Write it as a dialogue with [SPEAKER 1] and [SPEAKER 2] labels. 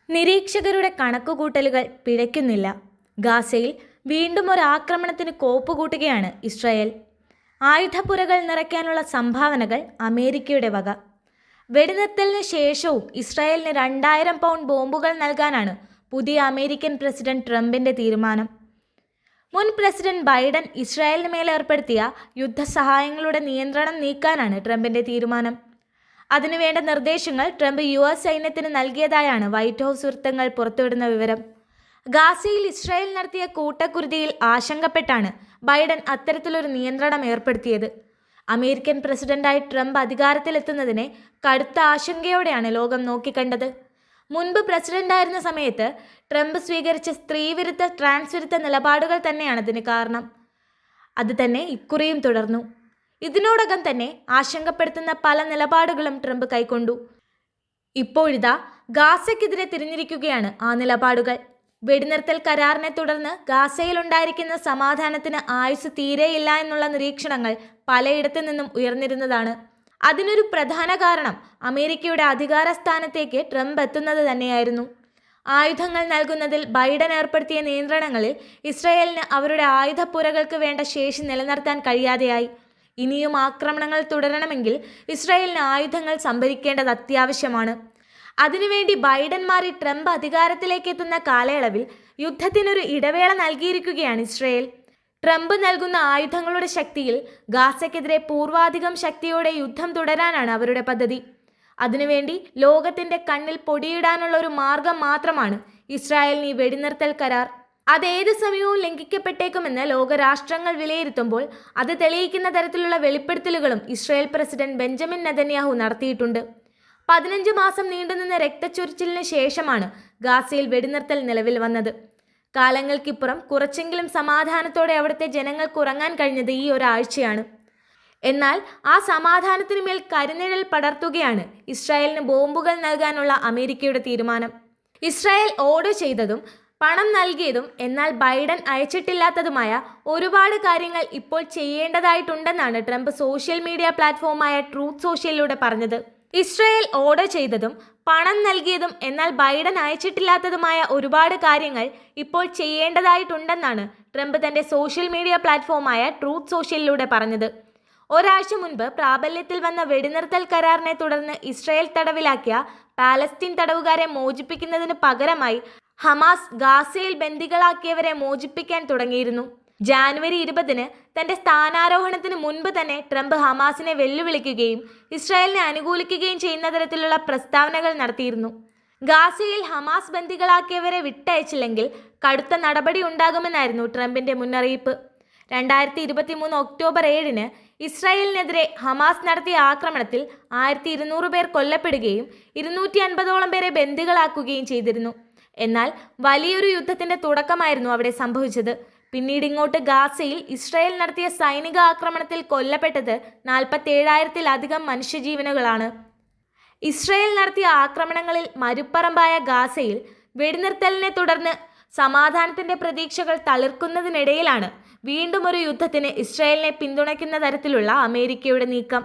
[SPEAKER 1] നിരീക്ഷകരുടെ കണക്കുകൂട്ടലുകൾ പിഴയ്ക്കുന്നില്ല. ഗാസയിൽ വീണ്ടും ഒരു ആക്രമണത്തിന് കോപ്പുകൂട്ടുകയാണ് ഇസ്രായേൽ. ആയുധപ്പുരകൾ നിറയ്ക്കാനുള്ള സംഭാവനകൾ അമേരിക്കയുടെ വക. വെടിനിർത്തലിന് ശേഷവും ഇസ്രായേലിന് 2000 പൗണ്ട് ബോംബുകൾ നൽകാനാണ് പുതിയ അമേരിക്കൻ പ്രസിഡന്റ് ട്രംപിന്റെ തീരുമാനം. മുൻ പ്രസിഡന്റ് ബൈഡൻ ഇസ്രായേലിന് മേൽ ഏർപ്പെടുത്തിയ യുദ്ധസഹായങ്ങളുടെ നിയന്ത്രണം നീക്കാനാണ് ട്രംപിന്റെ തീരുമാനം. അതിനുവേണ്ട നിർദ്ദേശങ്ങൾ ട്രംപ് US സൈന്യത്തിന് നൽകിയതായാണ് വൈറ്റ് ഹൗസ് വൃത്തങ്ങൾ പുറത്തുവിടുന്ന വിവരം. ഗാസയിൽ ഇസ്രായേൽ നടത്തിയ കൂട്ടക്കുരുതിയിൽ ആശങ്കപ്പെട്ടാണ് ബൈഡൻ അത്തരത്തിലൊരു നിയന്ത്രണം ഏർപ്പെടുത്തിയത്. അമേരിക്കൻ പ്രസിഡന്റായി ട്രംപ് അധികാരത്തിലെത്തുന്നതിനെ കടുത്ത ആശങ്കയോടെയാണ് ലോകം നോക്കിക്കണ്ടത്. മുൻപ് പ്രസിഡന്റായിരുന്ന സമയത്ത് ട്രംപ് സ്വീകരിച്ച സ്ത്രീവിരുദ്ധ ട്രാൻസ്വിരുദ്ധ നിലപാടുകൾ തന്നെയാണ് അതിന് കാരണം. അത് തന്നെ ഇക്കുറിയും തുടർന്നു. ഇതിനോടകം തന്നെ ആശങ്കപ്പെടുത്തുന്ന പല നിലപാടുകളും ട്രംപ് കൈക്കൊണ്ടു. ഇപ്പോഴിതാ ഗാസയ്ക്കെതിരെ തിരിഞ്ഞിരിക്കുകയാണ് ആ നിലപാടുകൾ. വെടിനിർത്തൽ കരാറിനെ തുടർന്ന് ഗാസയിലുണ്ടായിരിക്കുന്ന സമാധാനത്തിന് ആയുസ് തീരെയില്ല എന്നുള്ള നിരീക്ഷണങ്ങൾ പലയിടത്തു നിന്നും ഉയർന്നിരുന്നതാണ്. അതിനൊരു പ്രധാന കാരണം അമേരിക്കയുടെ അധികാര സ്ഥാനത്തേക്ക് ട്രംപ് എത്തുന്നത് തന്നെയായിരുന്നു. ആയുധങ്ങൾ നൽകുന്നതിൽ ബൈഡൻ ഏർപ്പെടുത്തിയ നിയന്ത്രണങ്ങളിൽ ഇസ്രായേലിന് അവരുടെ ആയുധപ്പുരകൾക്ക് വേണ്ട ശേഷി നിലനിർത്താൻ കഴിയാതെയായി. ഇനിയും ആക്രമണങ്ങൾ തുടരണമെങ്കിൽ ഇസ്രായേലിന് ആയുധങ്ങൾ സംഭരിക്കേണ്ടത് അത്യാവശ്യമാണ്. അതിനുവേണ്ടി ബൈഡൻ മാറി ട്രംപ് അധികാരത്തിലേക്ക് എത്തുന്ന കാലയളവിൽ യുദ്ധത്തിനൊരു ഇടവേള നൽകിയിരിക്കുകയാണ് ഇസ്രായേൽ. ട്രംപ് നൽകുന്ന ആയുധങ്ങളുടെ ശക്തിയിൽ ഗാസയ്ക്കെതിരെ പൂർവാധികം ശക്തിയോടെ യുദ്ധം തുടരാനാണ് അവരുടെ പദ്ധതി. അതിനുവേണ്ടി ലോകത്തിന്റെ കണ്ണിൽ പൊടിയിടാനുള്ള ഒരു മാർഗം മാത്രമാണ് ഇസ്രായേലിന് ഈ വെടിനിർത്തൽ കരാർ. അതേത് സമയവും ലംഘിക്കപ്പെട്ടേക്കുമെന്ന് ലോകരാഷ്ട്രങ്ങൾ വിലയിരുത്തുമ്പോൾ അത് തെളിയിക്കുന്ന തരത്തിലുള്ള വെളിപ്പെടുത്തലുകളും ഇസ്രായേൽ പ്രസിഡന്റ് ബെഞ്ചമിൻ നെതന്യാഹു നടത്തിയിട്ടുണ്ട്. 15 മാസം നീണ്ടുനിന്ന രക്തച്ചൊരിച്ചിലിന് ശേഷമാണ് ഗാസയിൽ വെടിനിർത്തൽ നിലവിൽ വന്നത്. കാലങ്ങൾക്കിപ്പുറം കുറച്ചെങ്കിലും സമാധാനത്തോടെ അവിടുത്തെ ജനങ്ങൾക്ക് ഉറങ്ങാൻ കഴിഞ്ഞത് ഈ ഒരാഴ്ചയാണ്. എന്നാൽ ആ സമാധാനത്തിനു മേൽ കരിനിഴൽ പടർത്തുകയാണ് ഇസ്രായേലിന് ബോംബുകൾ നൽകാനുള്ള അമേരിക്കയുടെ തീരുമാനം. ഇസ്രായേൽ ഓർഡർ ചെയ്തതും പണം നൽകിയതും എന്നാൽ ബൈഡൻ അയച്ചിട്ടില്ലാത്തതുമായ ഒരുപാട് കാര്യങ്ങൾ ഇപ്പോൾ ചെയ്യേണ്ടതായിട്ടുണ്ടെന്നാണ് ട്രംപ് സോഷ്യൽ മീഡിയ പ്ലാറ്റ്ഫോമായ ട്രൂത്ത് സോഷ്യലിലൂടെ പറഞ്ഞത്. ഇസ്രായേൽ ഓർഡർ ചെയ്തതും പണം നൽകിയതും എന്നാൽ ബൈഡൻ അയച്ചിട്ടില്ലാത്തതുമായ ഒരുപാട് കാര്യങ്ങൾ ഇപ്പോൾ ചെയ്യേണ്ടതായിട്ടുണ്ടെന്നാണ് ട്രംപ് തന്റെ സോഷ്യൽ മീഡിയ പ്ലാറ്റ്ഫോമായ ട്രൂത്ത് സോഷ്യലിലൂടെ പറഞ്ഞത്. ഒരാഴ്ച മുൻപ് പ്രാബല്യത്തിൽ വന്ന വെടിനിർത്തൽ കരാറിനെ തുടർന്ന് ഇസ്രായേൽ തടവിലാക്കിയ പാലസ്തീൻ തടവുകാരെ മോചിപ്പിക്കുന്നതിന് പകരമായി ഹമാസ് ഗാസയിൽ ബന്ദികളാക്കിയവരെ മോചിപ്പിക്കാൻ തുടങ്ങിയിരുന്നു. ജാനുവരി 20 തന്റെ സ്ഥാനാരോഹണത്തിന് മുൻപ് തന്നെ ട്രംപ് ഹമാസിനെ വെല്ലുവിളിക്കുകയും ഇസ്രായേലിനെ അനുകൂലിക്കുകയും ചെയ്യുന്ന തരത്തിലുള്ള പ്രസ്താവനകൾ നടത്തിയിരുന്നു. ഗാസയിൽ ഹമാസ് ബന്ദികളാക്കിയവരെ വിട്ടയച്ചില്ലെങ്കിൽ കടുത്ത നടപടി ഉണ്ടാകുമെന്നായിരുന്നു ട്രംപിന്റെ മുന്നറിയിപ്പ്. 2023 ഒക്ടോബർ 7 ഇസ്രായേലിനെതിരെ ഹമാസ് നടത്തിയ ആക്രമണത്തിൽ 1200 പേർ കൊല്ലപ്പെടുകയും 250ഓളം പേരെ ബന്ദികളാക്കുകയും ചെയ്തിരുന്നു. എന്നാൽ വലിയൊരു യുദ്ധത്തിന്റെ തുടക്കമായിരുന്നു അവിടെ സംഭവിച്ചത്. പിന്നീട് ഇങ്ങോട്ട് ഗാസയിൽ ഇസ്രായേൽ നടത്തിയ സൈനിക ആക്രമണത്തിൽ കൊല്ലപ്പെട്ടത് 47,000-ലധികം മനുഷ്യജീവനുകളാണ്. ഇസ്രായേൽ നടത്തിയ ആക്രമണങ്ങളിൽ മരുപ്പറമ്പായ ഗാസയിൽ വെടിനിർത്തലിനെ തുടർന്ന് സമാധാനത്തിന്റെ പ്രതീക്ഷകൾ തളിർക്കുന്നതിനിടയിലാണ് വീണ്ടും ഒരു യുദ്ധത്തിന് ഇസ്രായേലിനെ പിന്തുണയ്ക്കുന്ന തരത്തിലുള്ള അമേരിക്കയുടെ നീക്കം.